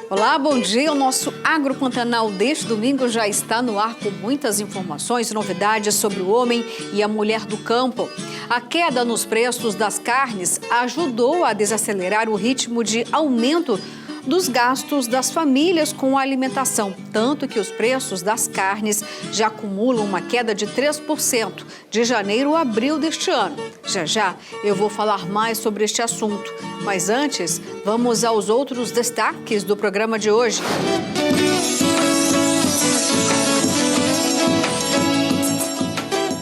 Olá, bom dia. O nosso Agro Pantanal deste domingo já está no ar com muitas informações e novidades sobre o homem e a mulher do campo. A queda nos preços das carnes ajudou a desacelerar o ritmo de aumento dos gastos das famílias com a alimentação, tanto que os preços das carnes já acumulam uma queda de 3% de janeiro a abril deste ano. Já eu vou falar mais sobre este assunto, mas antes vamos aos outros destaques do programa de hoje.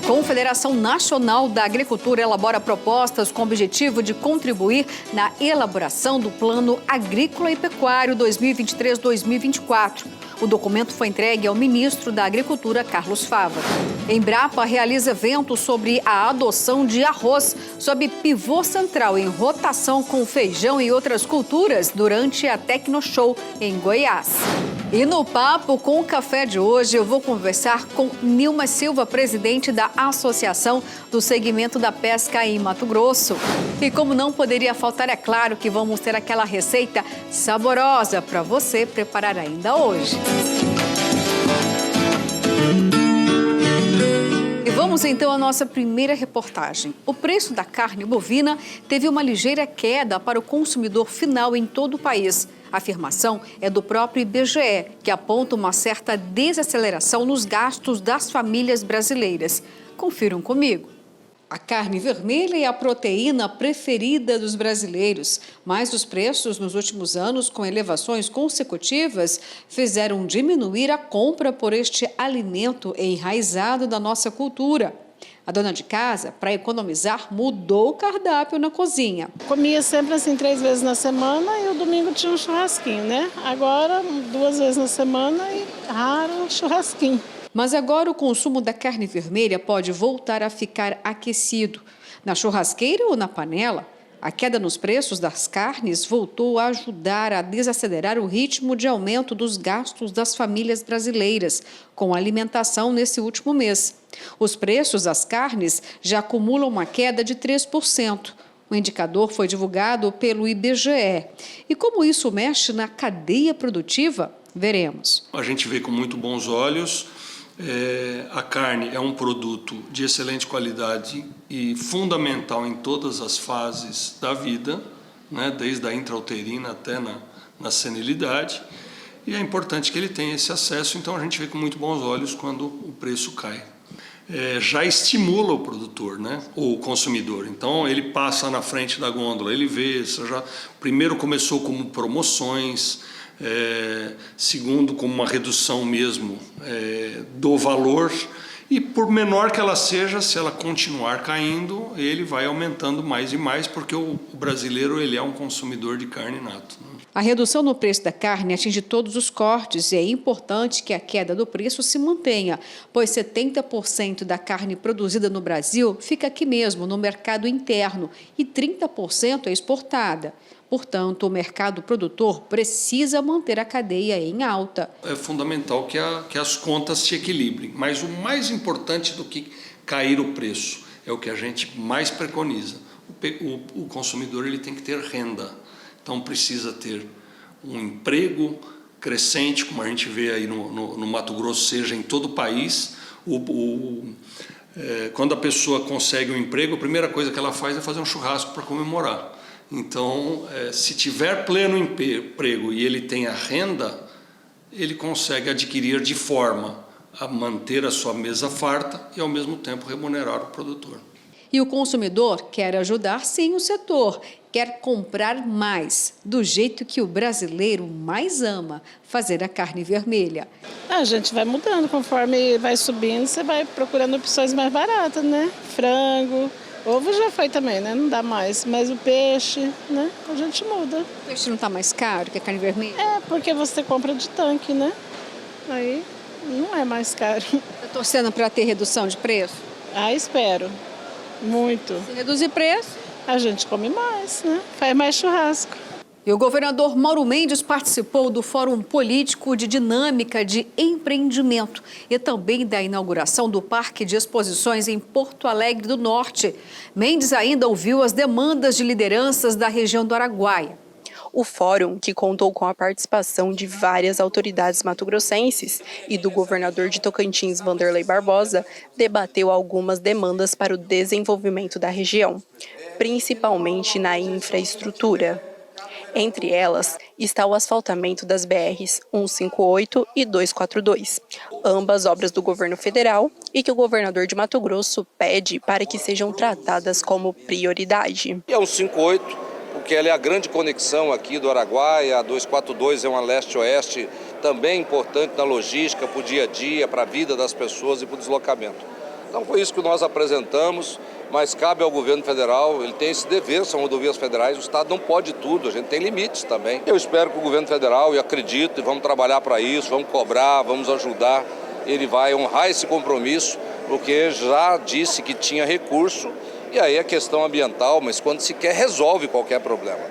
A Confederação Nacional da Agricultura elabora propostas com o objetivo de contribuir na elaboração do Plano Agrícola e Pecuário 2023-2024. O documento foi entregue ao ministro da Agricultura, Carlos Fava. Embrapa realiza evento sobre a adoção de arroz sob pivô central em rotação com feijão e outras culturas durante a Tecnoshow em Goiás. E no Papo com o Café de hoje, eu vou conversar com Nilma Silva, presidente da Associação do Segmento da Pesca em Mato Grosso. E como não poderia faltar, é claro que vamos ter aquela receita saborosa para você preparar ainda hoje. E vamos então à nossa primeira reportagem. O preço da carne bovina teve uma ligeira queda para o consumidor final em todo o país. A afirmação é do próprio IBGE, que aponta uma certa desaceleração nos gastos das famílias brasileiras. Confiram comigo. A carne vermelha é a proteína preferida dos brasileiros, mas os preços nos últimos anos, com elevações consecutivas, fizeram diminuir a compra por este alimento enraizado da nossa cultura. A dona de casa, para economizar, mudou o cardápio na cozinha. Comia sempre assim 3 vezes na semana e o domingo tinha um churrasquinho, né? Agora 2 vezes na semana e raro um churrasquinho. Mas agora o consumo da carne vermelha pode voltar a ficar aquecido. Na churrasqueira ou na panela, a queda nos preços das carnes voltou a ajudar a desacelerar o ritmo de aumento dos gastos das famílias brasileiras com a alimentação nesse último mês. Os preços das carnes já acumulam uma queda de 3%. O indicador foi divulgado pelo IBGE. E como isso mexe na cadeia produtiva, veremos. A gente vê com muito bons olhos. A carne é um produto de excelente qualidade e fundamental em todas as fases da vida, né? Desde a intrauterina até na senilidade. E é importante que ele tenha esse acesso, então a gente vê com muito bons olhos quando o preço cai. Já estimula o produtor, né? O consumidor. Então ele passa na frente da gôndola, ele vê, primeiro começou como promoções, segundo como uma redução mesmo do valor, e por menor que ela seja, se ela continuar caindo, ele vai aumentando mais e mais, porque o brasileiro ele é um consumidor de carne nato, né? A redução no preço da carne atinge todos os cortes e é importante que a queda do preço se mantenha, pois 70% da carne produzida no Brasil fica aqui mesmo, no mercado interno, e 30% é exportada. Portanto, o mercado produtor precisa manter a cadeia em alta. É fundamental que as contas se equilibrem, mas o mais importante do que cair o preço é o que a gente mais preconiza. O consumidor ele tem que ter renda. Então precisa ter um emprego crescente, como a gente vê aí no Mato Grosso, seja em todo o país. Quando a pessoa consegue um emprego, a primeira coisa que ela faz é fazer um churrasco para comemorar. Então, se tiver pleno emprego e ele tem a renda, ele consegue adquirir de forma a manter a sua mesa farta e, ao mesmo tempo, remunerar o produtor. E o consumidor quer ajudar, sim, o setor. Quer comprar mais, do jeito que o brasileiro mais ama, fazer a carne vermelha. A gente vai mudando, conforme vai subindo, você vai procurando opções mais baratas, né? Frango, ovo já foi também, né? Não dá mais, mas o peixe, né? A gente muda. O peixe não está mais caro que a carne vermelha? Porque você compra de tanque, né? Aí não é mais caro. Está torcendo para ter redução de preço? Espero. Muito. Se reduzir preço, a gente come mais, né? Faz mais churrasco. E o governador Mauro Mendes participou do Fórum Político de Dinâmica de Empreendimento e também da inauguração do Parque de Exposições em Porto Alegre do Norte. Mendes ainda ouviu as demandas de lideranças da região do Araguaia. O fórum, que contou com a participação de várias autoridades mato-grossenses e do governador de Tocantins, Wanderley Barbosa, debateu algumas demandas para o desenvolvimento da região, principalmente na infraestrutura. Entre elas está o asfaltamento das BRs 158 e 242, ambas obras do governo federal e que o governador de Mato Grosso pede para que sejam tratadas como prioridade. É a 158, porque ela é a grande conexão aqui do Araguaia, a 242 é uma leste-oeste, também importante na logística, para o dia a dia, para a vida das pessoas e para o deslocamento. Então foi isso que nós apresentamos, mas cabe ao governo federal, ele tem esse dever, são rodovias federais, o Estado não pode tudo, a gente tem limites também. Eu espero que o governo federal, e acredito, e vamos trabalhar para isso, vamos cobrar, vamos ajudar, ele vai honrar esse compromisso, porque já disse que tinha recurso, e aí é questão ambiental, mas quando se quer, resolve qualquer problema,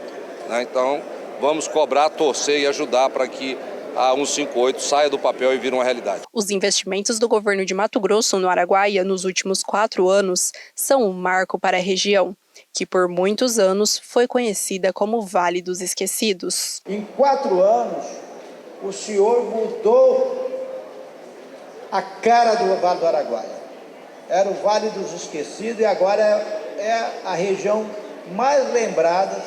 né? Então, vamos cobrar, torcer e ajudar para que a 158 saia do papel e vira uma realidade. Os investimentos do governo de Mato Grosso no Araguaia nos últimos 4 anos são um marco para a região, que por muitos anos foi conhecida como Vale dos Esquecidos. Em 4 anos, o senhor mudou a cara do Vale do Araguaia. Era o Vale dos Esquecidos e agora é a região mais lembrada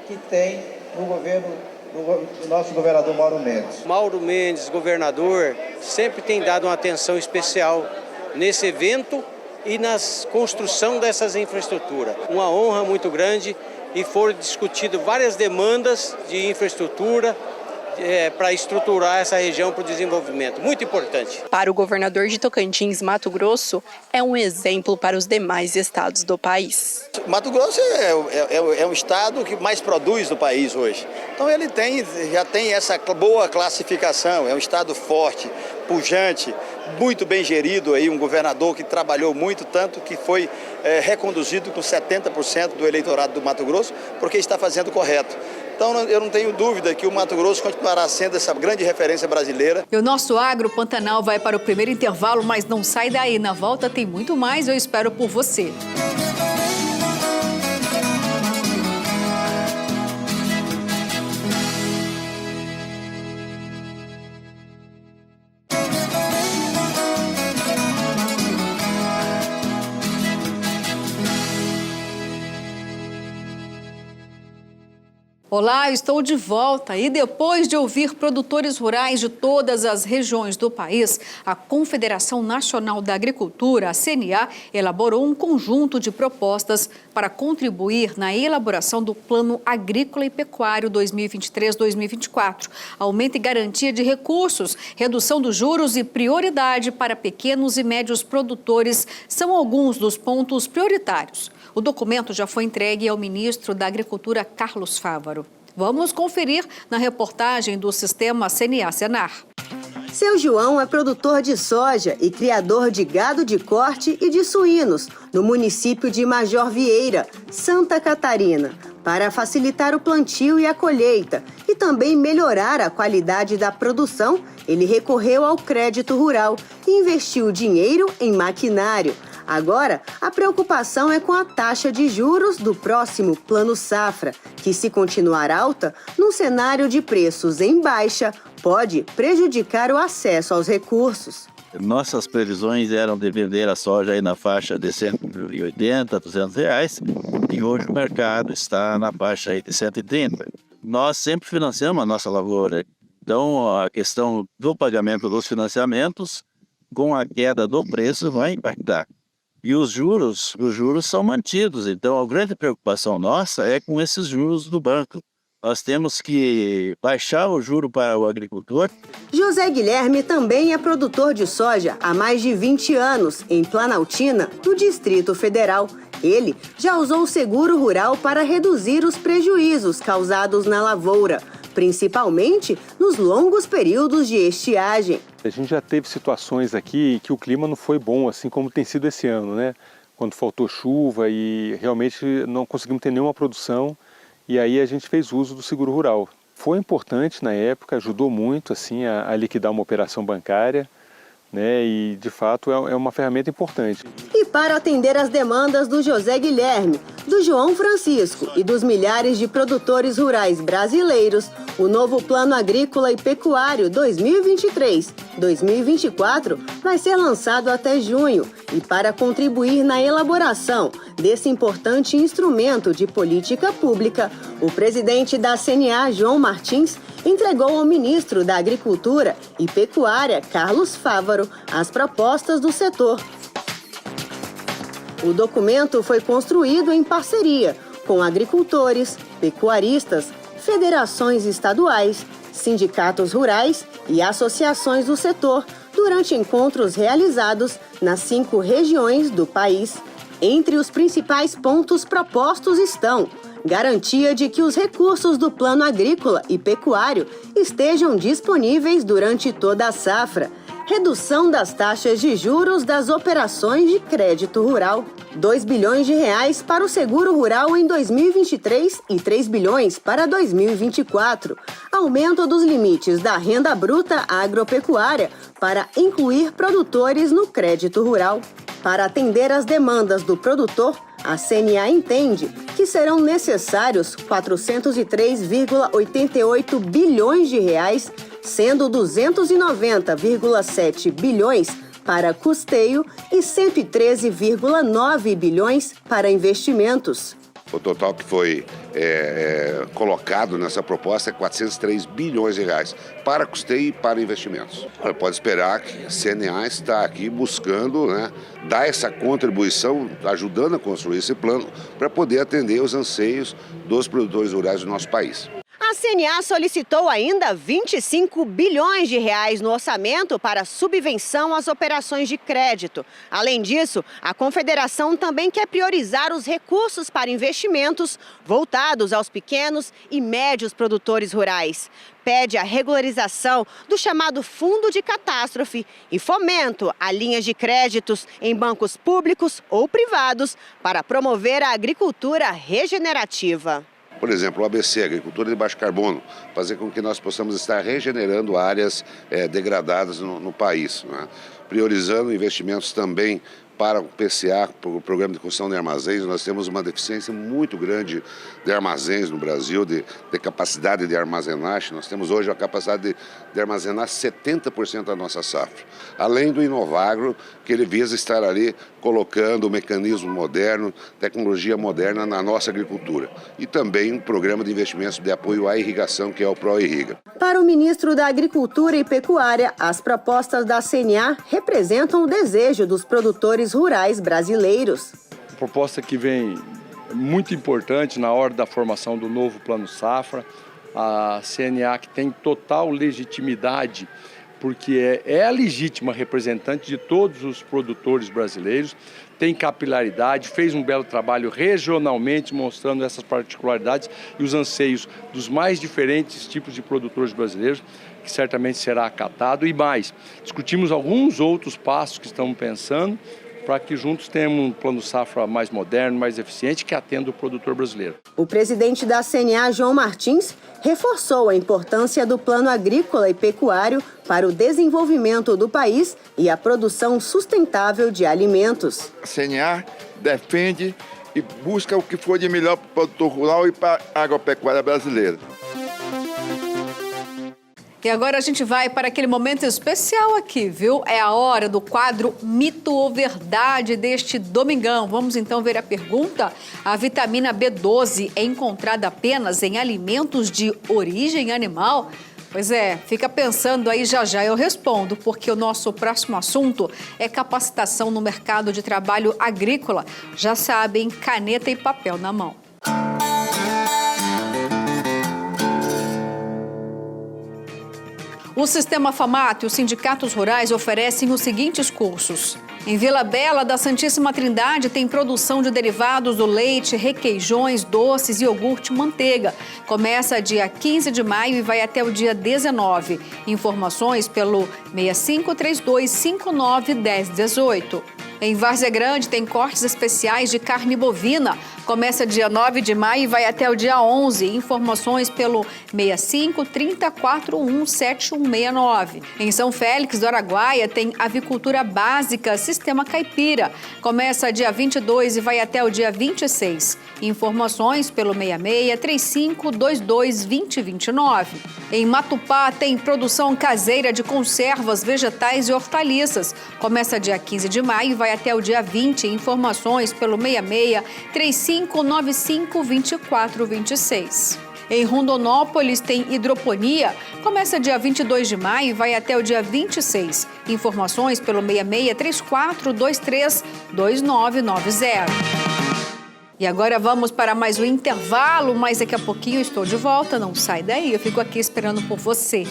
que tem no governo do nosso governador Mauro Mendes. Mauro Mendes, governador, sempre tem dado uma atenção especial nesse evento e na construção dessas infraestruturas. Uma honra muito grande e foram discutidas várias demandas de infraestrutura para estruturar essa região para o desenvolvimento. Muito importante. Para o governador de Tocantins, Mato Grosso é um exemplo para os demais estados do país. Mato Grosso é um estado que mais produz do país hoje. Então ele já tem essa boa classificação, é um estado forte, pujante, muito bem gerido, aí, um governador que trabalhou muito, tanto que foi reconduzido com 70% do eleitorado do Mato Grosso, porque está fazendo o correto. Então, eu não tenho dúvida que o Mato Grosso continuará sendo essa grande referência brasileira. E o nosso Agro Pantanal vai para o primeiro intervalo, mas não sai daí. Na volta tem muito mais, eu espero por você. Olá, estou de volta e depois de ouvir produtores rurais de todas as regiões do país, a Confederação Nacional da Agricultura, a CNA, elaborou um conjunto de propostas para contribuir na elaboração do Plano Agrícola e Pecuário 2023-2024. Aumento e garantia de recursos, redução dos juros e prioridade para pequenos e médios produtores são alguns dos pontos prioritários. O documento já foi entregue ao ministro da Agricultura, Carlos Fávaro. Vamos conferir na reportagem do Sistema CNA-Senar. Seu João é produtor de soja e criador de gado de corte e de suínos no município de Major Vieira, Santa Catarina, para facilitar o plantio e a colheita e também melhorar a qualidade da produção. Ele recorreu ao crédito rural e investiu dinheiro em maquinário. Agora, a preocupação é com a taxa de juros do próximo Plano Safra, que, se continuar alta, num cenário de preços em baixa, pode prejudicar o acesso aos recursos. Nossas previsões eram de vender a soja aí na faixa de R$180, R$200, e hoje o mercado está na faixa aí de 130. Nós sempre financiamos a nossa lavoura, então a questão do pagamento dos financiamentos, com a queda do preço, vai impactar. E os juros são mantidos, então a grande preocupação nossa é com esses juros do banco. Nós temos que baixar o juro para o agricultor. José Guilherme também é produtor de soja há mais de 20 anos, em Planaltina, no Distrito Federal. Ele já usou o seguro rural para reduzir os prejuízos causados na lavoura, principalmente nos longos períodos de estiagem. A gente já teve situações aqui que o clima não foi bom, assim como tem sido esse ano, né? Quando faltou chuva e realmente não conseguimos ter nenhuma produção, e aí a gente fez uso do seguro rural. Foi importante na época, ajudou muito assim a liquidar uma operação bancária, né? E de fato é uma ferramenta importante. E para atender às demandas do José Guilherme, do João Francisco e dos milhares de produtores rurais brasileiros, o novo Plano Agrícola e Pecuário 2023-2024 vai ser lançado até junho. E para contribuir na elaboração desse importante instrumento de política pública, o presidente da CNA, João Martins, entregou ao ministro da Agricultura e Pecuária, Carlos Fávaro, as propostas do setor. O documento foi construído em parceria com agricultores, pecuaristas, federações estaduais, sindicatos rurais e associações do setor durante encontros realizados nas 5 regiões do país. Entre os principais pontos propostos estão: garantia de que os recursos do Plano Agrícola e Pecuário estejam disponíveis durante toda a safra, redução das taxas de juros das operações de crédito rural, R$2 bilhões para o seguro rural em 2023 e 3 bilhões para 2024, aumento dos limites da renda bruta agropecuária para incluir produtores no crédito rural. Para atender às demandas do produtor, a CNA entende que serão necessários R$ 403,88 bilhões, sendo 290,7 bilhões para custeio e 113,9 bilhões para investimentos. O total que foi colocado nessa proposta é 403 bilhões de reais para custeio e para investimentos. Pode esperar que a CNA está aqui buscando, né, dar essa contribuição, ajudando a construir esse plano para poder atender os anseios dos produtores rurais do nosso país. A CNA solicitou ainda 25 bilhões de reais no orçamento para subvenção às operações de crédito. Além disso, a Confederação também quer priorizar os recursos para investimentos voltados aos pequenos e médios produtores rurais. Pede a regularização do chamado Fundo de Catástrofe e fomento a linhas de créditos em bancos públicos ou privados para promover a agricultura regenerativa. Por exemplo, o ABC, Agricultura de Baixo Carbono, fazer com que nós possamos estar regenerando áreas degradadas no país, né? Priorizando investimentos também para o PCA, para o Programa de Construção de Armazéns. Nós temos uma deficiência muito grande de armazéns no Brasil, de capacidade de armazenagem. Nós temos hoje a capacidade de armazenar 70% da nossa safra. Além do Inovagro, que ele visa estar ali colocando o mecanismo moderno, tecnologia moderna na nossa agricultura. E também um programa de investimentos de apoio à irrigação, que é o ProIrriga. Para o ministro da Agricultura e Pecuária, as propostas da CNA representam o desejo dos produtores rurais brasileiros. A proposta que vem muito importante na hora da formação do novo Plano Safra, a CNA que tem total legitimidade, porque é a legítima representante de todos os produtores brasileiros, tem capilaridade, fez um belo trabalho regionalmente mostrando essas particularidades e os anseios dos mais diferentes tipos de produtores brasileiros, que certamente será acatado. E mais, discutimos alguns outros passos que estamos pensando para que juntos tenhamos um plano safra mais moderno, mais eficiente, que atenda o produtor brasileiro. O presidente da CNA, João Martins, reforçou a importância do Plano Agrícola e Pecuário para o desenvolvimento do país e a produção sustentável de alimentos. A CNA defende e busca o que for de melhor para o produtor rural e para a agropecuária brasileira. E agora a gente vai para aquele momento especial aqui, viu? É a hora do quadro Mito ou Verdade deste domingão. Vamos então ver a pergunta. A vitamina B12 é encontrada apenas em alimentos de origem animal? Pois é, fica pensando aí, já eu respondo, porque o nosso próximo assunto é capacitação no mercado de trabalho agrícola. Já sabem, caneta e papel na mão. O Sistema FAMAT e os sindicatos rurais oferecem os seguintes cursos. Em Vila Bela da Santíssima Trindade tem produção de derivados do leite, requeijões, doces, iogurte, manteiga. Começa dia 15 de maio e vai até o dia 19. Informações pelo 6532591018. Em Várzea Grande tem cortes especiais de carne bovina. Começa dia 9 de maio e vai até o dia 11. Informações pelo 65 3041 7169. Em São Félix do Araguaia tem avicultura básica Sistema Caipira. Começa dia 22 e vai até o dia 26. Informações pelo 66 3522 2029. Em Matupá tem produção caseira de conservas, vegetais e hortaliças. Começa dia 15 de maio e vai até o dia 20. Informações pelo 66 3595 2426. Em Rondonópolis tem hidroponia. Começa dia 22 de maio e vai até o dia 26. Informações pelo 66 3423 2990. E agora vamos para mais um intervalo, mas daqui a pouquinho eu estou de volta. Não sai daí, eu fico aqui esperando por você.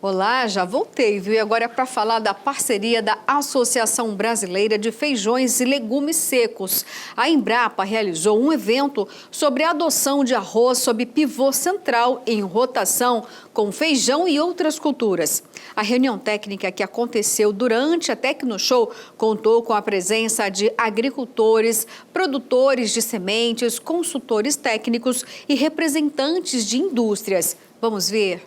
Olá, já voltei, viu? E agora é para falar da parceria da Associação Brasileira de Feijões e Legumes Secos. A Embrapa realizou um evento sobre a adoção de arroz sob pivô central em rotação com feijão e outras culturas. A reunião técnica que aconteceu durante a Tecnoshow contou com a presença de agricultores, produtores de sementes, consultores técnicos e representantes de indústrias. Vamos ver?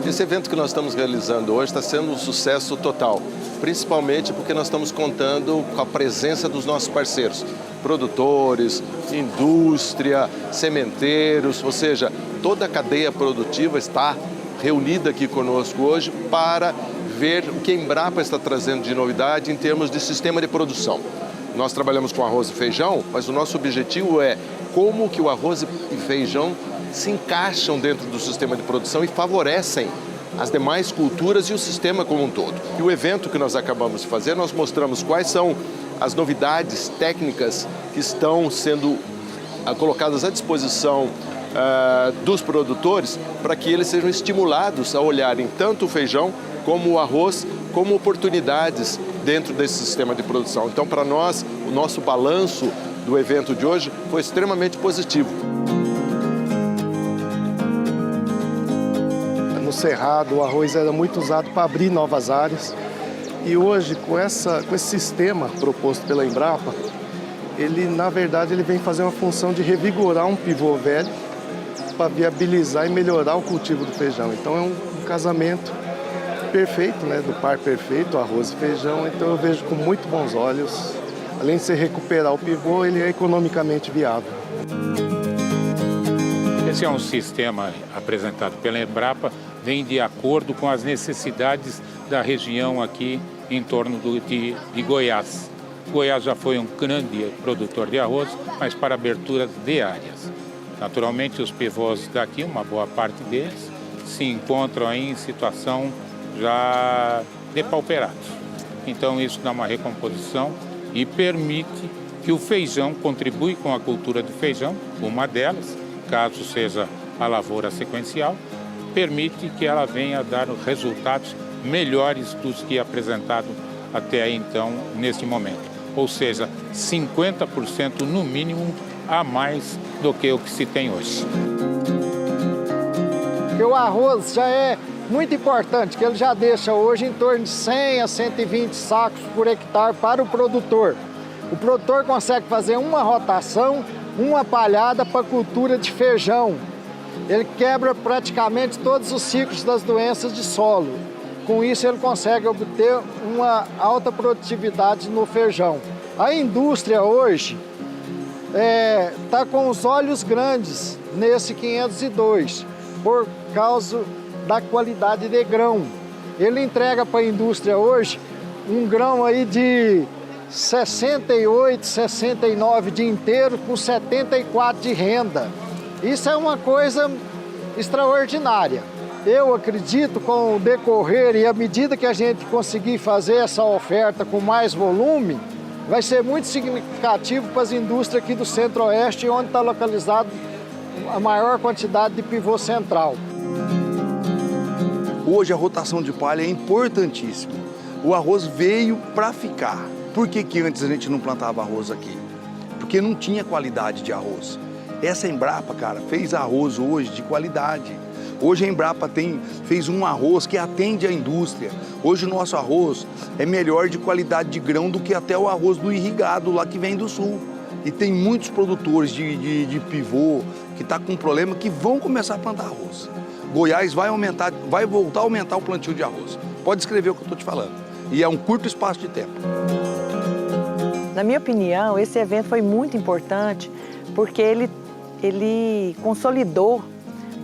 Esse evento que nós estamos realizando hoje está sendo um sucesso total, principalmente porque nós estamos contando com a presença dos nossos parceiros, produtores, indústria, sementeiros, ou seja, toda a cadeia produtiva está reunida aqui conosco hoje para ver o que a Embrapa está trazendo de novidade em termos de sistema de produção. Nós trabalhamos com arroz e feijão, mas o nosso objetivo é como que o arroz e feijão se encaixam dentro do sistema de produção e favorecem as demais culturas e o sistema como um todo. E o evento que nós acabamos de fazer, nós mostramos quais são as novidades técnicas que estão sendo colocadas à disposição dos produtores para que eles sejam estimulados a olharem tanto o feijão como o arroz como oportunidades dentro desse sistema de produção. Então, para nós, o nosso balanço do evento de hoje foi extremamente positivo. No Cerrado, o arroz era muito usado para abrir novas áreas e hoje, com esse sistema proposto pela Embrapa, ele, na verdade, ele vem fazer uma função de revigorar um pivô velho para viabilizar e melhorar o cultivo do feijão. Então, é um casamento perfeito, né, do par perfeito, arroz e feijão. Então, eu vejo com muito bons olhos. Além de se recuperar o pivô, ele é economicamente viável. Esse é um sistema apresentado pela Embrapa, vem de acordo com as necessidades da região aqui em torno de Goiás. Goiás já foi um grande produtor de arroz, mas para abertura de áreas. Naturalmente, os pivôs daqui, uma boa parte deles, se encontram aí em situação já depauperados. Então, isso dá uma recomposição e permite que o feijão contribui com a cultura do feijão, uma delas, caso seja a lavoura sequencial, permite que ela venha a dar resultados melhores dos que apresentado até então, neste momento. Ou seja, 50% no mínimo a mais do que o que se tem hoje. Porque o arroz já é muito importante, que ele já deixa hoje em torno de 100 a 120 sacos por hectare para o produtor. O produtor consegue fazer uma rotação, uma palhada para a cultura de feijão. ele quebra praticamente todos os ciclos das doenças de solo. Com isso, ele consegue obter uma alta produtividade no feijão. A indústria hoje está com os olhos grandes nesse 502, por causa da qualidade de grão. Ele entrega para a indústria hoje um grão aí de 68, 69 de inteiro com 74 de renda. Isso é uma coisa extraordinária. Eu acredito com o decorrer e à medida que a gente conseguir fazer essa oferta com mais volume, vai ser muito significativo para as indústrias aqui do Centro-Oeste, onde está localizado a maior quantidade de pivô central. Hoje a rotação de palha é importantíssima. O arroz veio para ficar. Por que antes a gente não plantava arroz aqui? Porque não tinha qualidade de arroz. Essa Embrapa, cara, fez arroz hoje de qualidade. Hoje a Embrapa fez um arroz que atende a indústria. Hoje o nosso arroz é melhor de qualidade de grão do que até o arroz do irrigado lá que vem do sul. E tem muitos produtores de pivô que estão com problema que vão começar a plantar arroz. Goiás vai voltar a aumentar o plantio de arroz. Pode escrever o que eu estou te falando. E é um curto espaço de tempo. Na minha opinião, esse evento foi muito importante porque ele consolidou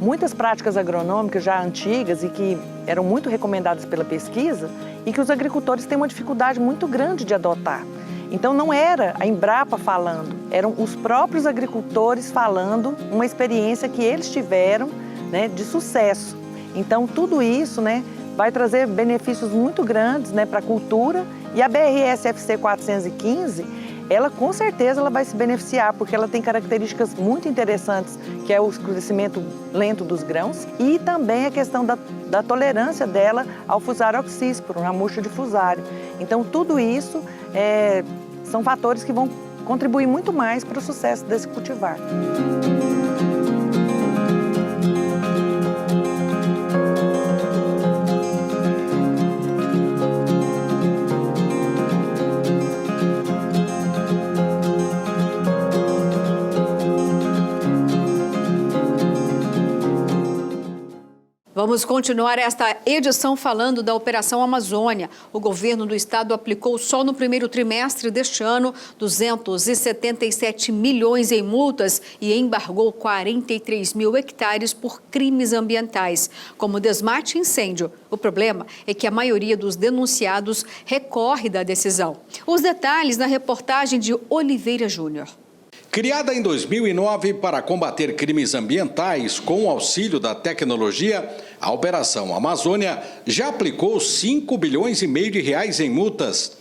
muitas práticas agronômicas já antigas e que eram muito recomendadas pela pesquisa e que os agricultores têm uma dificuldade muito grande de adotar. Então não era a Embrapa falando, eram os próprios agricultores falando uma experiência que eles tiveram, né, de sucesso. Então tudo isso, né, vai trazer benefícios muito grandes, né, para a cultura, e a BRS-FC 415, ela com certeza ela vai se beneficiar, porque ela tem características muito interessantes, que é o crescimento lento dos grãos e também a questão da tolerância dela ao Fusarium oxísporo, a murcha de fusário. Então tudo isso são fatores que vão contribuir muito mais para o sucesso desse cultivar. Vamos continuar esta edição falando da Operação Amazônia. O governo do estado aplicou só no primeiro trimestre deste ano 277 milhões em multas e embargou 43 mil hectares por crimes ambientais, como desmate e incêndio. O problema é que a maioria dos denunciados recorre da decisão. Os detalhes na reportagem de Oliveira Júnior. Criada em 2009 para combater crimes ambientais com o auxílio da tecnologia, a Operação Amazônia já aplicou 5 bilhões e meio de reais em multas.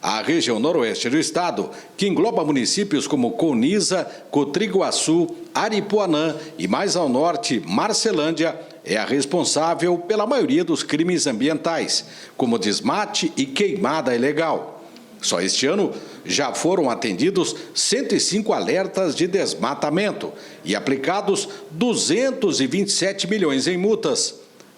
A região noroeste do estado, que engloba municípios como Coniza, Cotriguaçu, Aripuanã e mais ao norte, Marcelândia, é a responsável pela maioria dos crimes ambientais, como desmate e queimada ilegal. Só este ano já foram atendidos 105 alertas de desmatamento e aplicados 227 milhões em multas.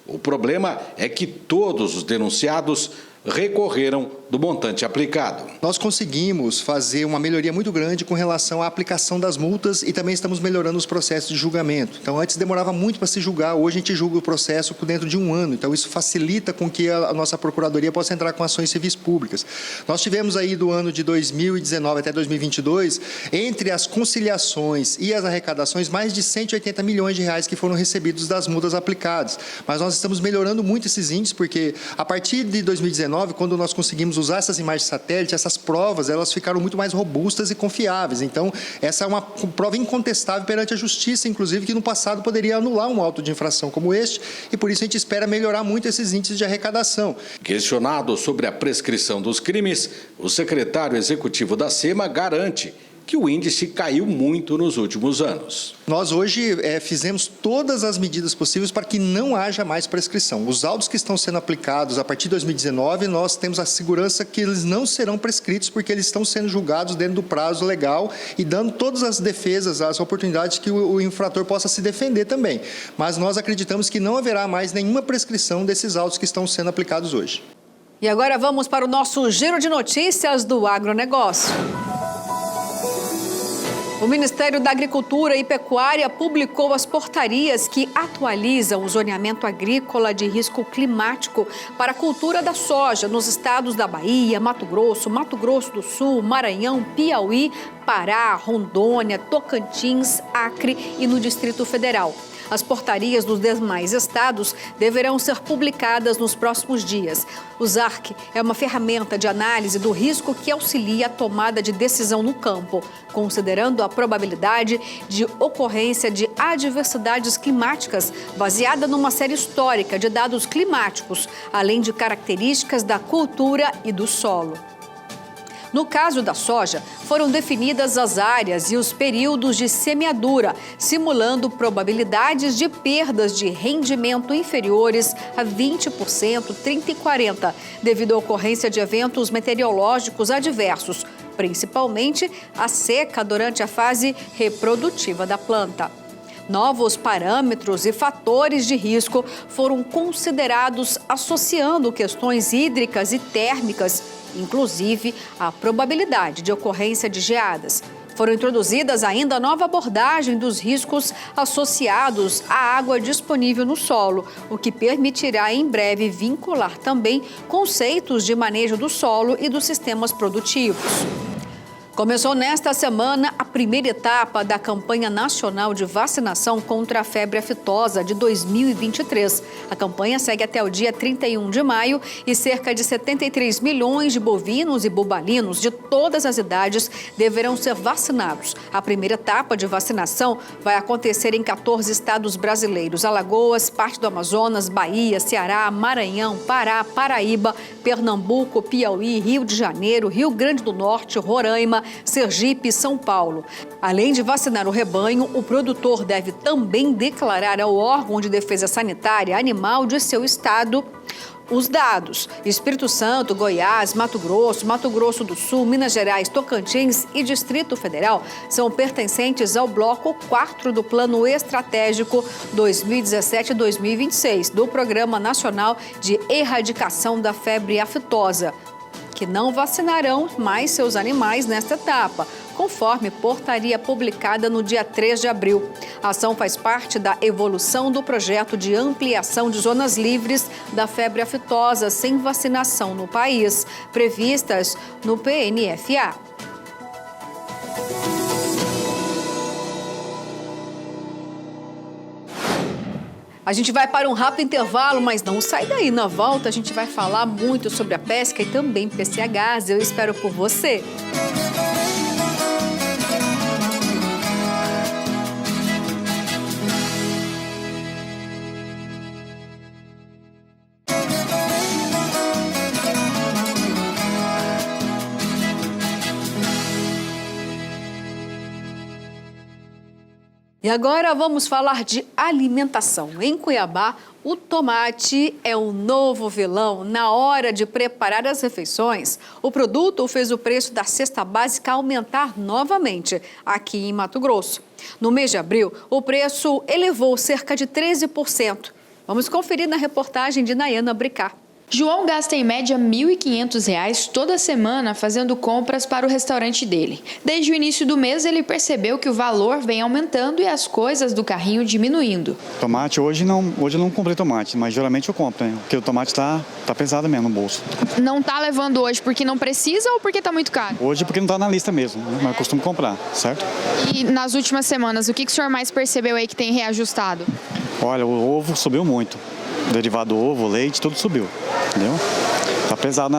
O problema é que todos os denunciados recorreram do montante aplicado. Nós conseguimos fazer uma melhoria muito grande com relação à aplicação das multas e também estamos melhorando os processos de julgamento. Então, antes demorava muito para se julgar, hoje a gente julga o processo dentro de um ano. Então, isso facilita com que a nossa Procuradoria possa entrar com ações civis públicas. Nós tivemos aí do ano de 2019 até 2022, entre as conciliações e as arrecadações, mais de 180 milhões de reais que foram recebidos das multas aplicadas. Mas nós estamos melhorando muito esses índices, porque a partir de 2019, quando nós conseguimos usar essas imagens de satélite, essas provas, elas ficaram muito mais robustas e confiáveis. Então, essa é uma prova incontestável perante a justiça, inclusive, que no passado poderia anular um auto de infração como este, e por isso a gente espera melhorar muito esses índices de arrecadação. Questionado sobre a prescrição dos crimes, o secretário executivo da SEMA garante que o índice caiu muito nos últimos anos. Nós hoje fizemos todas as medidas possíveis para que não haja mais prescrição. Os autos que estão sendo aplicados a partir de 2019, nós temos a segurança que eles não serão prescritos porque eles estão sendo julgados dentro do prazo legal e dando todas as defesas, as oportunidades que o infrator possa se defender também. Mas nós acreditamos que não haverá mais nenhuma prescrição desses autos que estão sendo aplicados hoje. E agora vamos para o nosso giro de notícias do agronegócio. O Ministério da Agricultura e Pecuária publicou as portarias que atualizam o zoneamento agrícola de risco climático para a cultura da soja nos estados da Bahia, Mato Grosso do Sul, Maranhão, Piauí, Pará, Rondônia, Tocantins, Acre e no Distrito Federal. As portarias dos demais estados deverão ser publicadas nos próximos dias. O ZARC é uma ferramenta de análise do risco que auxilia a tomada de decisão no campo, considerando a probabilidade de ocorrência de adversidades climáticas baseada numa série histórica de dados climáticos, além de características da cultura e do solo. No caso da soja, foram definidas as áreas e os períodos de semeadura, simulando probabilidades de perdas de rendimento inferiores a 20%, 30% e 40%, devido à ocorrência de eventos meteorológicos adversos, principalmente a seca durante a fase reprodutiva da planta. Novos parâmetros e fatores de risco foram considerados associando questões hídricas e térmicas, inclusive a probabilidade de ocorrência de geadas. Foram introduzidas ainda a nova abordagem dos riscos associados à água disponível no solo, o que permitirá em breve vincular também conceitos de manejo do solo e dos sistemas produtivos. Começou nesta semana a primeira etapa da campanha nacional de vacinação contra a febre aftosa de 2023. A campanha segue até o dia 31 de maio e cerca de 73 milhões de bovinos e bubalinos de todas as idades deverão ser vacinados. A primeira etapa de vacinação vai acontecer em 14 estados brasileiros: Alagoas, parte do Amazonas, Bahia, Ceará, Maranhão, Pará, Paraíba, Pernambuco, Piauí, Rio de Janeiro, Rio Grande do Norte, Roraima, Sergipe e São Paulo. Além de vacinar o rebanho, o produtor deve também declarar ao órgão de defesa sanitária animal de seu estado os dados. Espírito Santo, Goiás, Mato Grosso do Sul, Minas Gerais, Tocantins e Distrito Federal são pertencentes ao bloco 4 do Plano Estratégico 2017-2026 do Programa Nacional de Erradicação da Febre Aftosa, que não vacinarão mais seus animais nesta etapa, conforme portaria publicada no dia 3 de abril. A ação faz parte da evolução do projeto de ampliação de zonas livres da febre aftosa sem vacinação no país, previstas no PNFA. A gente vai para um rápido intervalo, mas não sai daí. Na volta, a gente vai falar muito sobre a pesca e também PCHs. Eu espero por você. E agora vamos falar de alimentação. Em Cuiabá, o tomate é um novo vilão na hora de preparar as refeições. O produto fez o preço da cesta básica aumentar novamente aqui em Mato Grosso. No mês de abril, o preço elevou cerca de 13%. Vamos conferir na reportagem de Nayana Bricá. João gasta em média R$ 1.500 toda semana fazendo compras para o restaurante dele. Desde o início do mês, ele percebeu que o valor vem aumentando e as coisas do carrinho diminuindo. Tomate, hoje eu não comprei tomate, mas geralmente eu compro, né? Porque o tomate tá pesado mesmo no bolso. Não tá levando hoje porque não precisa ou porque tá muito caro? Hoje porque não tá na lista mesmo, né? Mas eu costumo comprar, certo? E nas últimas semanas, o que o senhor mais percebeu aí que tem reajustado? Olha, o ovo subiu muito. Derivado do ovo, leite, tudo subiu, entendeu? Tá pesado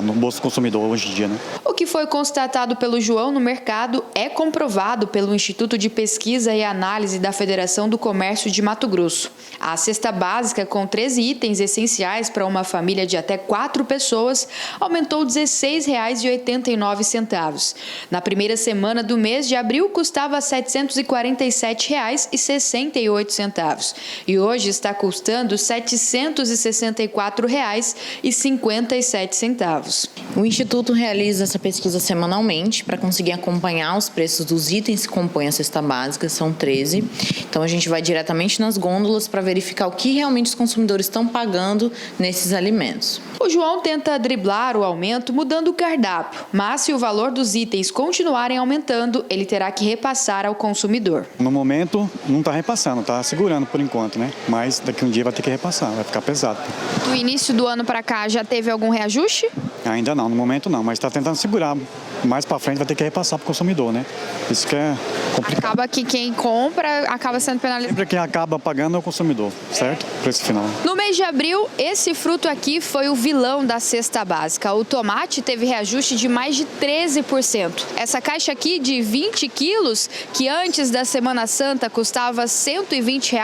no bolso do consumidor hoje em dia, né? O que foi constatado pelo João no mercado é comprovado pelo Instituto de Pesquisa e Análise da Federação do Comércio de Mato Grosso. A cesta básica, com 13 itens essenciais para uma família de até 4 pessoas, aumentou R$ 16,89. Na primeira semana do mês de abril, custava R$ 747,68 e hoje está custando R$ 764,50. 0,97. O Instituto realiza essa pesquisa semanalmente para conseguir acompanhar os preços dos itens que compõem a cesta básica, são 13. Então a gente vai diretamente nas gôndolas para verificar o que realmente os consumidores estão pagando nesses alimentos. O João tenta driblar o aumento mudando o cardápio, mas se o valor dos itens continuarem aumentando, ele terá que repassar ao consumidor. No momento, não está repassando, está segurando por enquanto, né? Mas daqui um dia vai ter que repassar, vai ficar pesado. Do início do ano para cá, já teve algum reajuste? Ainda não, no momento não, mas está tentando segurar. Mais para frente vai ter que repassar para o consumidor, né? Isso que é complicado. Acaba que quem compra acaba sendo penalizado. Sempre quem acaba pagando é o consumidor, certo? Preço final. No mês de abril, esse fruto aqui foi o vilão da cesta básica. O tomate teve reajuste de mais de 13%. Essa caixa aqui de 20 quilos, que antes da Semana Santa custava R$ 120,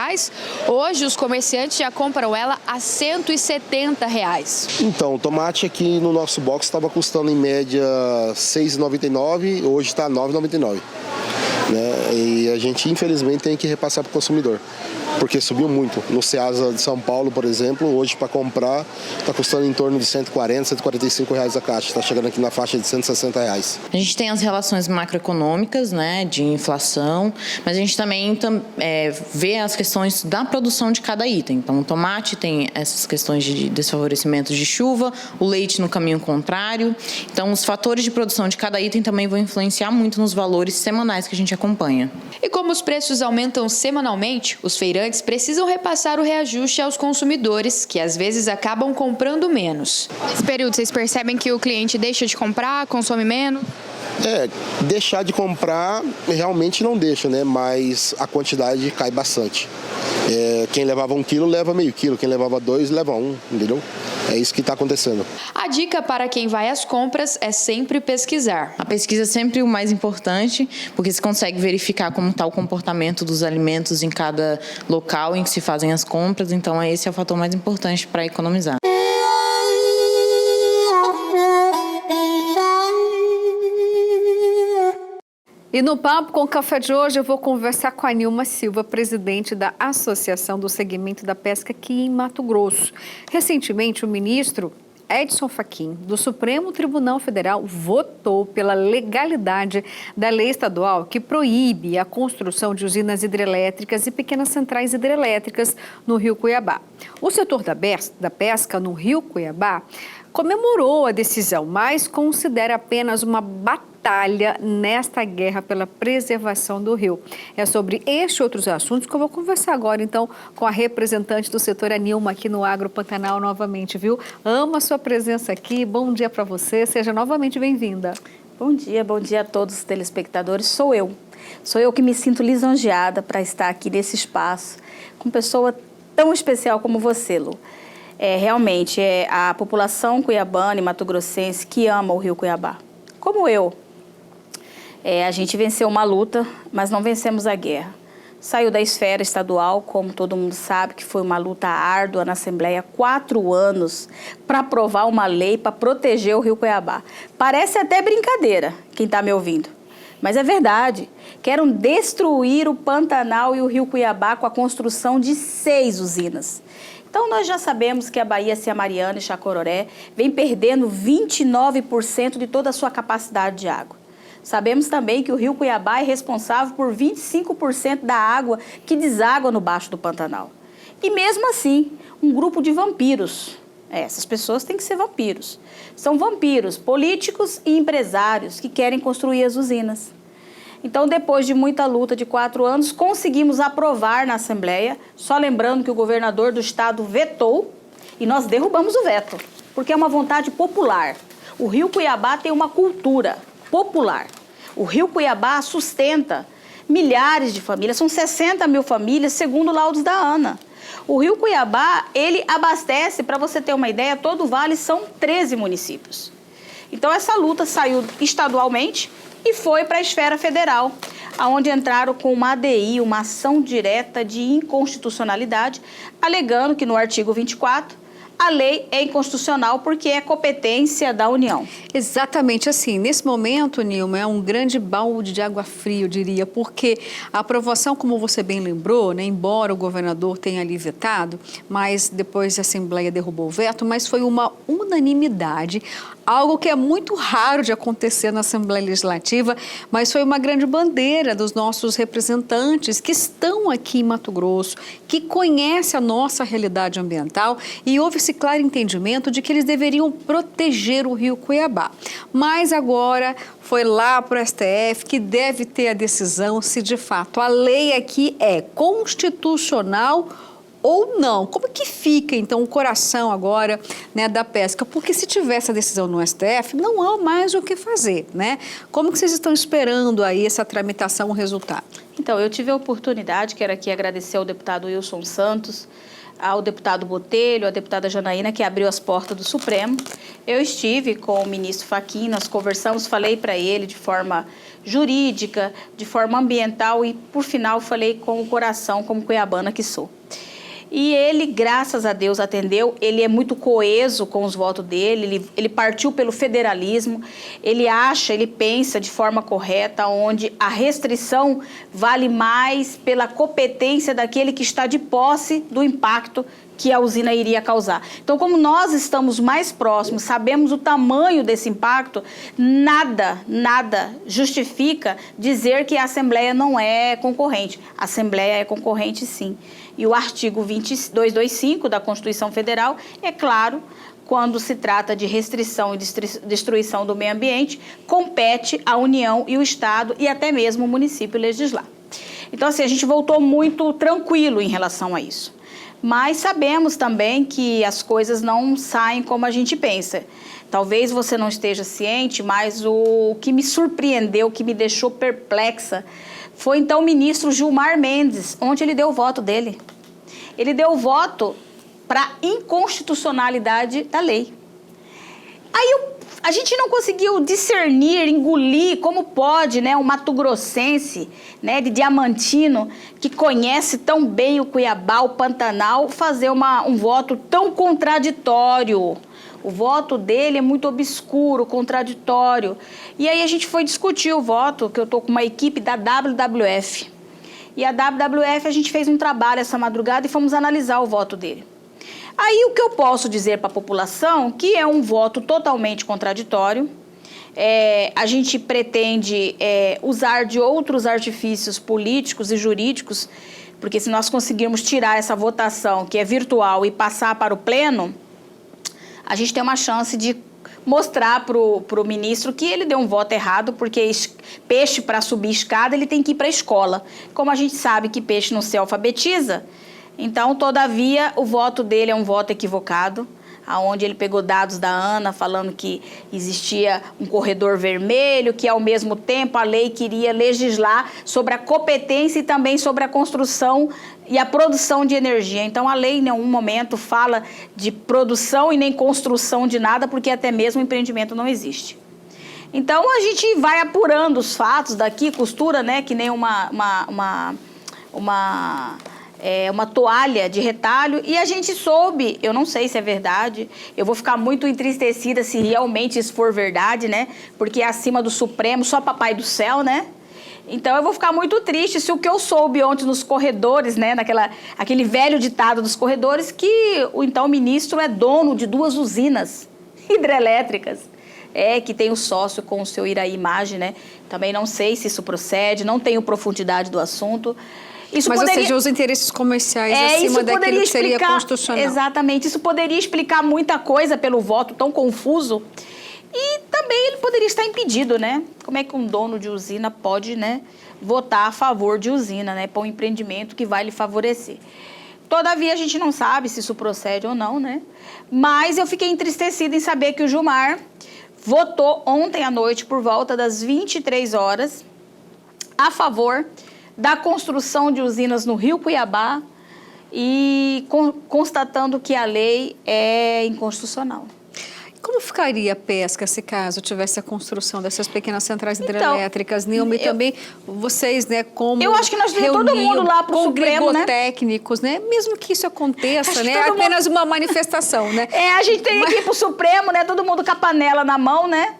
hoje os comerciantes já compram ela a R$ 170. Então, o tomate aqui no nosso box estava custando em média R$ 6,99, hoje está R$ 9,99. Né? E a gente, infelizmente, tem que repassar para o consumidor, porque subiu muito. No Ceasa de São Paulo, por exemplo, hoje para comprar está custando em torno de R$ 140, R$ 145 a caixa, está chegando aqui na faixa de R$ 160. A gente tem as relações macroeconômicas, né, de inflação, mas a gente também vê as questões da produção de cada item. Então, o tomate tem essas questões de desfavorecimento de chuva, o leite no caminho contrário. Então, os fatores de produção de cada item também vão influenciar muito nos valores semanais que a gente acompanha. E como os preços aumentam semanalmente, os feirantes precisam repassar o reajuste aos consumidores, que às vezes acabam comprando menos. Nesse período, vocês percebem que o cliente deixa de comprar, consome menos? Deixar de comprar realmente não deixa, né? Mas a quantidade cai bastante. Quem levava 1 quilo leva meio quilo, quem levava 2 leva 1, entendeu? É isso que está acontecendo. A dica para quem vai às compras é sempre pesquisar. A pesquisa é sempre o mais importante, porque se consegue verificar como está o comportamento dos alimentos em cada local em que se fazem as compras, então esse é o fator mais importante para economizar. E no Papo com o Café de hoje eu vou conversar com a Nilma Silva, presidente da Associação do Segmento da Pesca aqui em Mato Grosso. Recentemente, o ministro Edson Fachin, do Supremo Tribunal Federal, votou pela legalidade da lei estadual que proíbe a construção de usinas hidrelétricas e pequenas centrais hidrelétricas no Rio Cuiabá. O setor da pesca no Rio Cuiabá comemorou a decisão, mas considera apenas uma batalha nesta guerra pela preservação do rio. É sobre este e outros assuntos que eu vou conversar agora, então, com a representante do setor, a Nilma, aqui no Agro Pantanal, novamente, viu? Amo a sua presença aqui, bom dia para você, seja novamente bem-vinda. Bom dia a todos os telespectadores. Sou eu que me sinto lisonjeada para estar aqui nesse espaço com pessoa tão especial como você, Lu. Realmente, a população cuiabana e mato-grossense que ama o Rio Cuiabá. Como eu, a gente venceu uma luta, mas não vencemos a guerra. Saiu da esfera estadual, como todo mundo sabe, que foi uma luta árdua na Assembleia, 4 anos para aprovar uma lei para proteger o Rio Cuiabá. Parece até brincadeira, quem está me ouvindo. Mas é verdade. Querem destruir o Pantanal e o Rio Cuiabá com a construção de 6 usinas. Então, nós já sabemos que a Baía Cia Mariana e Chacororé vem perdendo 29% de toda a sua capacidade de água. Sabemos também que o Rio Cuiabá é responsável por 25% da água que deságua no baixo do Pantanal. E mesmo assim, um grupo de vampiros, essas pessoas têm que ser vampiros, são vampiros políticos e empresários que querem construir as usinas. Então, depois de muita luta de 4 anos, conseguimos aprovar na Assembleia, só lembrando que o governador do estado vetou e nós derrubamos o veto, porque é uma vontade popular. O Rio Cuiabá tem uma cultura popular. O Rio Cuiabá sustenta milhares de famílias, são 60 mil famílias, segundo laudos da ANA. O Rio Cuiabá, ele abastece, para você ter uma ideia, todo o vale são 13 municípios. Então, essa luta saiu estadualmente e foi para a esfera federal, onde entraram com uma ADI, uma ação direta de inconstitucionalidade, alegando que no artigo 24, a lei é inconstitucional porque é competência da União. Exatamente assim. Nesse momento, Nilma, é um grande balde de água fria, eu diria, porque a aprovação, como você bem lembrou, né, embora o governador tenha ali vetado, mas depois a Assembleia derrubou o veto, mas foi uma unanimidade, algo que é muito raro de acontecer na Assembleia Legislativa, mas foi uma grande bandeira dos nossos representantes que estão aqui em Mato Grosso, que conhecem a nossa realidade ambiental, e houve esse claro entendimento de que eles deveriam proteger o rio Cuiabá. Mas agora foi lá para o STF que deve ter a decisão se de fato a lei aqui é constitucional ou não. Como que fica, então, o coração agora, né, da pesca? Porque se tivesse a decisão no STF, não há mais o que fazer, né? Como que vocês estão esperando aí essa tramitação, o resultado? Então, eu tive a oportunidade, quero aqui agradecer ao deputado Wilson Santos, ao deputado Botelho, à deputada Janaína, que abriu as portas do Supremo. Eu estive com o ministro Fachin, nós conversamos, falei para ele de forma jurídica, de forma ambiental e, por final, falei com o coração, como cuiabana que sou. E ele, graças a Deus, atendeu. Ele é muito coeso com os votos dele, ele partiu pelo federalismo, ele acha, ele pensa de forma correta, onde a restrição vale mais pela competência daquele que está de posse do impacto que a usina iria causar. Então, como nós estamos mais próximos, sabemos o tamanho desse impacto, nada justifica dizer que a Assembleia não é concorrente. A Assembleia é concorrente, sim. E o artigo 225 da Constituição Federal, é claro, quando se trata de restrição e destruição do meio ambiente, compete à União e o Estado e até mesmo o município legislar. Então, assim, a gente voltou muito tranquilo em relação a isso. Mas sabemos também que as coisas não saem como a gente pensa. Talvez você não esteja ciente, mas o que me surpreendeu, o que me deixou perplexa, foi então o ministro Gilmar Mendes, onde ele deu o voto dele. Ele deu o voto para inconstitucionalidade da lei. Aí a gente não conseguiu discernir, engolir como pode, né, um mato-grossense, né, de Diamantino, que conhece tão bem o Cuiabá, o Pantanal, fazer um voto tão contraditório. O voto dele é muito obscuro, contraditório. E aí a gente foi discutir o voto, que eu estou com uma equipe da WWF. E a WWF, a gente fez um trabalho essa madrugada e fomos analisar o voto dele. Aí o que eu posso dizer para a população, que é um voto totalmente contraditório, a gente pretende usar de outros artifícios políticos e jurídicos, porque se nós conseguirmos tirar essa votação, que é virtual, e passar para o pleno, a gente tem uma chance de mostrar para o ministro que ele deu um voto errado, porque peixe, para subir escada, ele tem que ir para a escola. Como a gente sabe que peixe não se alfabetiza, então, todavia, o voto dele é um voto equivocado, onde ele pegou dados da ANA falando que existia um corredor vermelho, que ao mesmo tempo a lei queria legislar sobre a competência e também sobre a construção e a produção de energia. Então, a lei em nenhum momento fala de produção e nem construção de nada, porque até mesmo o empreendimento não existe. Então, a gente vai apurando os fatos daqui, costura, né, que nem uma toalha de retalho, e a gente soube, eu não sei se é verdade, eu vou ficar muito entristecida se realmente isso for verdade, né? Porque é acima do Supremo, só papai do céu, né? Então eu vou ficar muito triste se o que eu soube ontem nos corredores, né? Aquele velho ditado dos corredores, que o então ministro é dono de 2 usinas hidrelétricas. Que tem o sócio com o seu Iraí Imagem, né? Também não sei se isso procede, não tenho profundidade do assunto. Isso mas, poderia... ou seja, os interesses comerciais acima daquilo que seria constitucional. Exatamente. Isso poderia explicar muita coisa pelo voto tão confuso. E também ele poderia estar impedido, né? Como é que um dono de usina pode, né, votar a favor de usina, né, para um empreendimento que vai lhe favorecer? Todavia, a gente não sabe se isso procede ou não, né? Mas eu fiquei entristecida em saber que o Gilmar votou ontem à noite, por volta das 23 horas, a favor da construção de usinas no Rio Cuiabá e constatando que a lei é inconstitucional. Como ficaria a pesca se caso tivesse a construção dessas pequenas centrais hidrelétricas, Nilma, e também vocês, né, como eu acho que nós temos todo mundo lá para o Supremo, né? Técnicos, né? Mesmo que isso aconteça, né? É apenas uma manifestação, né? A gente teria que ir para o Supremo, né? Todo mundo com a panela na mão, né?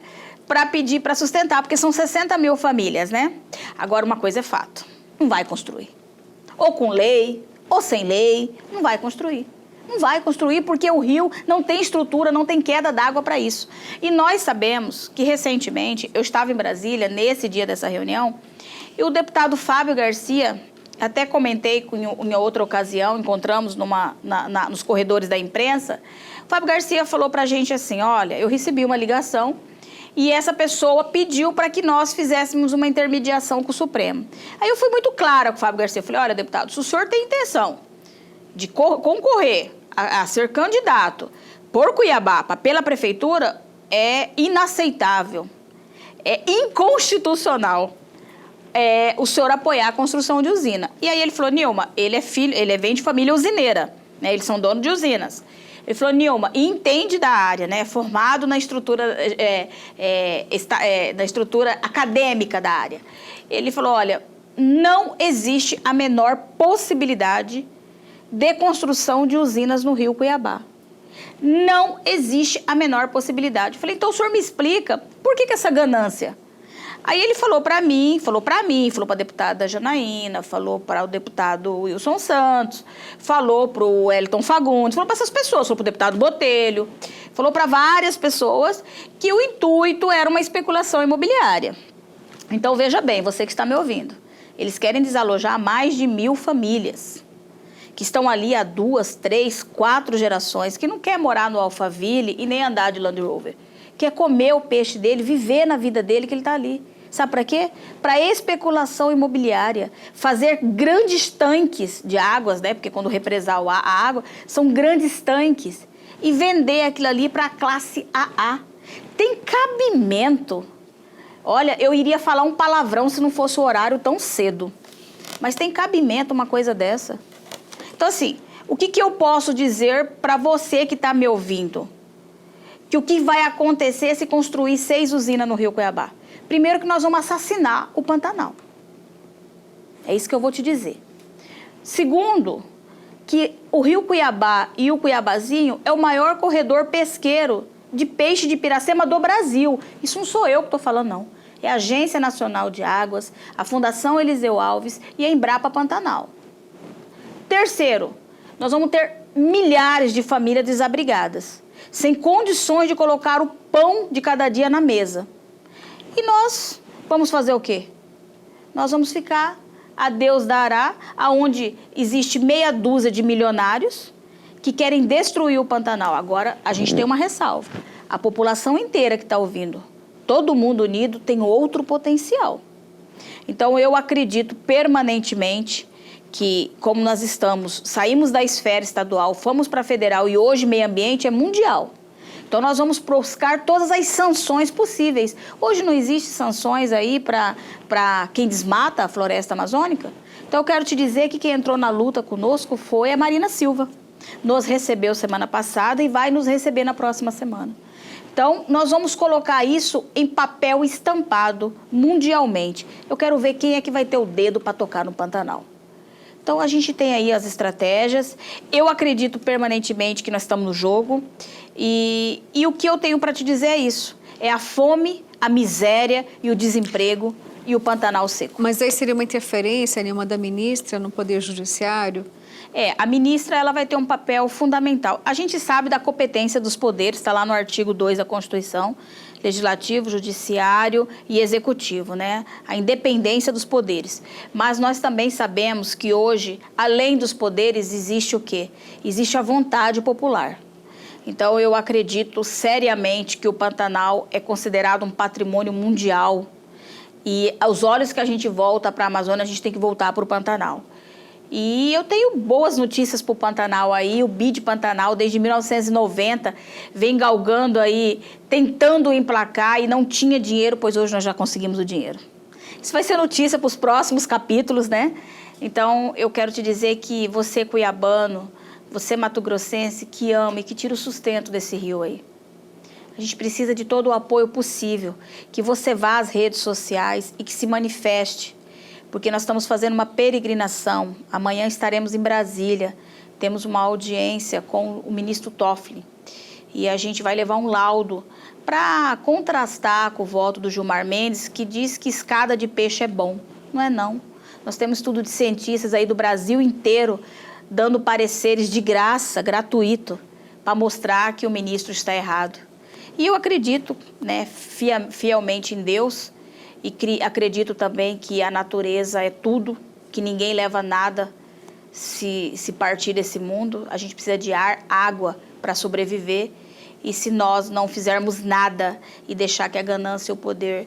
Para pedir para sustentar, porque são 60 mil famílias, né? Agora, uma coisa é fato, não vai construir. Ou com lei, ou sem lei, não vai construir. Não vai construir porque o rio não tem estrutura, não tem queda d'água para isso. E nós sabemos que, recentemente, eu estava em Brasília, nesse dia dessa reunião, e o deputado Fábio Garcia, até comentei em outra ocasião, encontramos nos corredores da imprensa, o Fábio Garcia falou para a gente assim, olha, eu recebi uma ligação e essa pessoa pediu para que nós fizéssemos uma intermediação com o Supremo. Aí eu fui muito clara com o Fábio Garcia, eu falei, olha, deputado, se o senhor tem intenção de concorrer a ser candidato por Cuiabá pela prefeitura, é inaceitável, é inconstitucional o senhor apoiar a construção de usina. E aí ele falou, Nilma, ele vem de família usineira, né? Eles são donos de usinas. Ele falou, Nilma, e entende da área, né? Formado na estrutura, na estrutura acadêmica da área. Ele falou, olha, não existe a menor possibilidade de construção de usinas no Rio Cuiabá. Não existe a menor possibilidade. Eu falei, então o senhor me explica por que essa ganância? Aí ele falou para mim, falou para a deputada Janaína, falou para o deputado Wilson Santos, falou para o Wellington Fagundes, falou para essas pessoas, falou para o deputado Botelho, falou para várias pessoas que o intuito era uma especulação imobiliária. Então veja bem, você que está me ouvindo, eles querem desalojar mais de 1.000 famílias que estão ali há 2, 3, 4 gerações, que não quer morar no Alphaville e nem andar de Land Rover, quer comer o peixe dele, viver na vida dele que ele está ali. Sabe para quê? Para especulação imobiliária, fazer grandes tanques de águas, né? Porque quando represar a água, são grandes tanques, e vender aquilo ali para a classe AA. Tem cabimento. Olha, eu iria falar um palavrão se não fosse o horário tão cedo, mas tem cabimento uma coisa dessa? Então, assim, o que eu posso dizer para você que está me ouvindo? Que o que vai acontecer se construir 6 usinas no Rio Cuiabá? Primeiro que nós vamos assassinar o Pantanal. É isso que eu vou te dizer. Segundo, que o Rio Cuiabá e o Cuiabazinho é o maior corredor pesqueiro de peixe de Piracema do Brasil. Isso não sou eu que estou falando, não. É a Agência Nacional de Águas, a Fundação Eliseu Alves e a Embrapa Pantanal. Terceiro, nós vamos ter milhares de famílias desabrigadas, sem condições de colocar o pão de cada dia na mesa. E nós vamos fazer o quê? Nós vamos ficar a Deus dará, aonde existe meia dúzia de milionários que querem destruir o Pantanal. Agora, a gente tem uma ressalva. A população inteira que está ouvindo, todo mundo unido, tem outro potencial. Então, eu acredito permanentemente que, como nós saímos da esfera estadual, fomos para a federal e hoje meio ambiente é mundial. Então, nós vamos buscar todas as sanções possíveis. Hoje não existe sanções aí para quem desmata a floresta amazônica. Então, eu quero te dizer que quem entrou na luta conosco foi a Marina Silva. Nos recebeu semana passada e vai nos receber na próxima semana. Então, nós vamos colocar isso em papel estampado mundialmente. Eu quero ver quem é que vai ter o dedo para tocar no Pantanal. Então, a gente tem aí as estratégias. Eu acredito permanentemente que nós estamos no jogo. E o que eu tenho para te dizer é isso. É a fome, a miséria e o desemprego e o Pantanal seco. Mas aí seria uma interferência nenhuma da ministra no Poder Judiciário? A ministra ela vai ter um papel fundamental. A gente sabe da competência dos poderes, está lá no artigo 2 da Constituição, Legislativo, Judiciário e Executivo, né? A independência dos poderes. Mas nós também sabemos que hoje, além dos poderes, existe o quê? Existe a vontade popular. Então, eu acredito seriamente que o Pantanal é considerado um patrimônio mundial e aos olhos que a gente volta para a Amazônia, a gente tem que voltar para o Pantanal. E eu tenho boas notícias para o Pantanal aí, o BID Pantanal desde 1990 vem galgando aí, tentando emplacar e não tinha dinheiro, pois hoje nós já conseguimos o dinheiro. Isso vai ser notícia para os próximos capítulos, né? Então, eu quero te dizer que você cuiabano, você mato-grossense que ama e que tira o sustento desse rio aí. A gente precisa de todo o apoio possível, que você vá às redes sociais e que se manifeste, porque nós estamos fazendo uma peregrinação. Amanhã estaremos em Brasília, temos uma audiência com o ministro Toffoli e a gente vai levar um laudo para contrastar com o voto do Gilmar Mendes, que diz que escada de peixe é bom. Não é não. Nós temos estudo de cientistas aí do Brasil inteiro dando pareceres de graça, gratuito, para mostrar que o ministro está errado. E eu acredito, né, fielmente em Deus e acredito também que a natureza é tudo, que ninguém leva nada se partir desse mundo. A gente precisa de ar, água para sobreviver. E se nós não fizermos nada e deixar que a ganância e o poder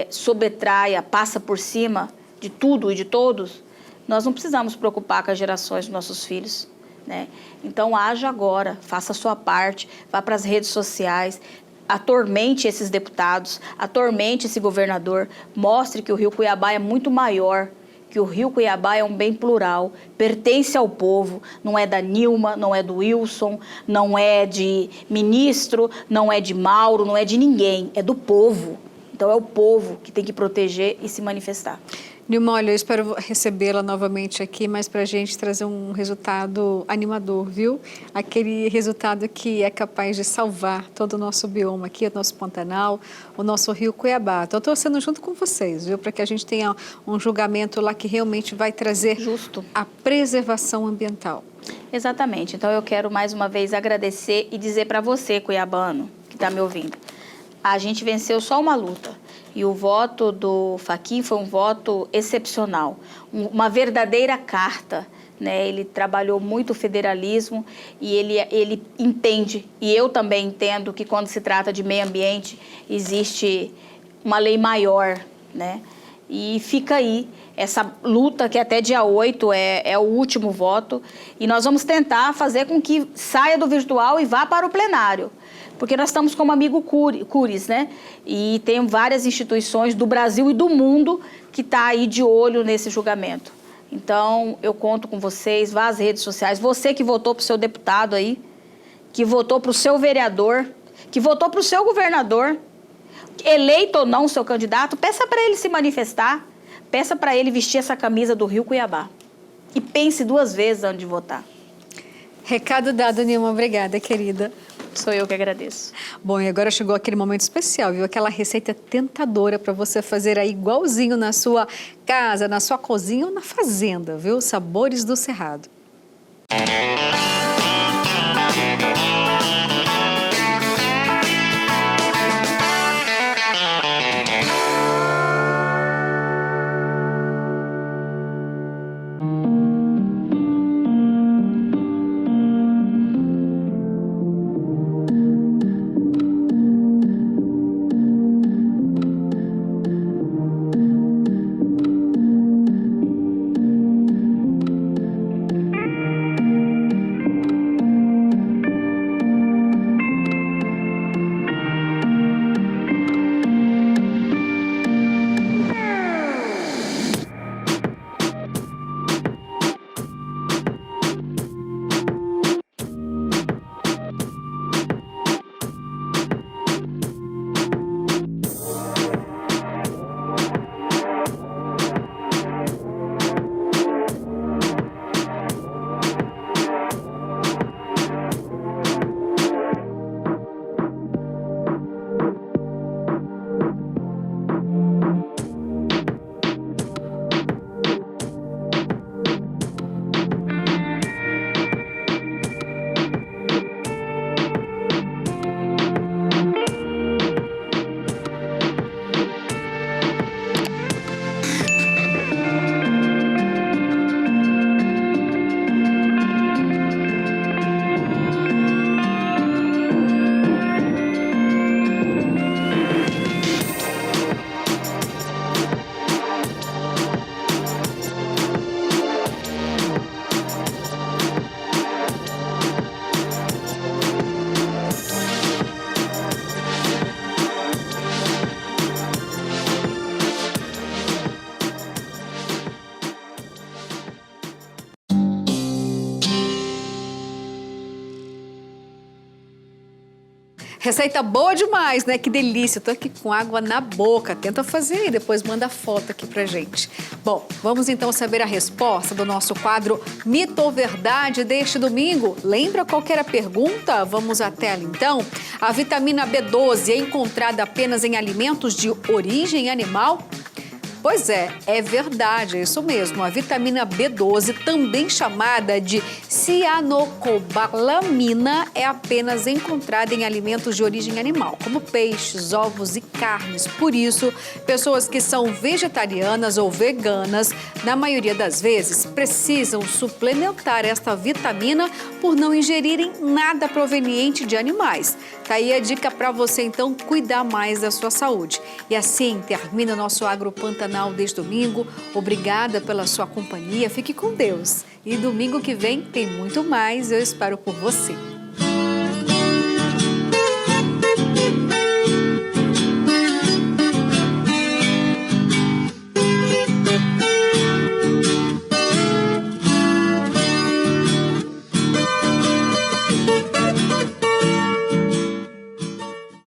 sobretraia, passa por cima de tudo e de todos, nós não precisamos preocupar com as gerações dos nossos filhos, né? Então, haja agora, faça a sua parte, vá para as redes sociais, atormente esses deputados, atormente esse governador, mostre que o Rio Cuiabá é muito maior, que o Rio Cuiabá é um bem plural, pertence ao povo, não é da Nilma, não é do Wilson, não é de ministro, não é de Mauro, não é de ninguém, é do povo. Então é o povo que tem que proteger e se manifestar. Nilma, olha, eu espero recebê-la novamente aqui, mas para a gente trazer um resultado animador, viu? Aquele resultado que é capaz de salvar todo o nosso bioma aqui, o nosso Pantanal, o nosso Rio Cuiabá. Estou torcendo junto com vocês, viu? Para que a gente tenha um julgamento lá que realmente vai trazer a preservação ambiental. Exatamente. Então eu quero mais uma vez agradecer e dizer para você, cuiabano, que está me ouvindo, a gente venceu só uma luta. E o voto do Fachin foi um voto excepcional, uma verdadeira carta, né? Ele trabalhou muito o federalismo e ele entende, e eu também entendo, que quando se trata de meio ambiente existe uma lei maior, né? E fica aí essa luta que até dia 8 é o último voto, e nós vamos tentar fazer com que saia do virtual e vá para o plenário. Porque nós estamos como amigo Curis, né? E tem várias instituições do Brasil e do mundo que estão aí de olho nesse julgamento. Então, eu conto com vocês, vá às redes sociais. Você que votou para o seu deputado aí, que votou para o seu vereador, que votou para o seu governador, eleito ou não o seu candidato, peça para ele se manifestar, peça para ele vestir essa camisa do Rio Cuiabá. E pense 2 vezes antes de votar. Recado dado, Nilma. Obrigada, querida. Sou eu que agradeço. Bom, e agora chegou aquele momento especial, viu? Aquela receita tentadora para você fazer aí igualzinho na sua casa, na sua cozinha ou na fazenda, viu? Sabores do Cerrado. Receita boa demais, né? Que delícia. Eu tô aqui com água na boca. Tenta fazer e depois manda foto aqui pra gente. Bom, vamos então saber a resposta do nosso quadro Mito ou Verdade deste domingo. Lembra qual que era a pergunta? Vamos à tela então. A vitamina B12 é encontrada apenas em alimentos de origem animal? Pois é verdade, é isso mesmo. A vitamina B12, também chamada de cianocobalamina, é apenas encontrada em alimentos de origem animal, como peixes, ovos e carnes. Por isso, pessoas que são vegetarianas ou veganas, na maioria das vezes, precisam suplementar esta vitamina por não ingerirem nada proveniente de animais. Tá aí a dica para você, então, cuidar mais da sua saúde. E assim termina o nosso Agro Pantanal deste domingo. Obrigada pela sua companhia. Fique com Deus. E domingo que vem tem muito mais. Eu espero por você.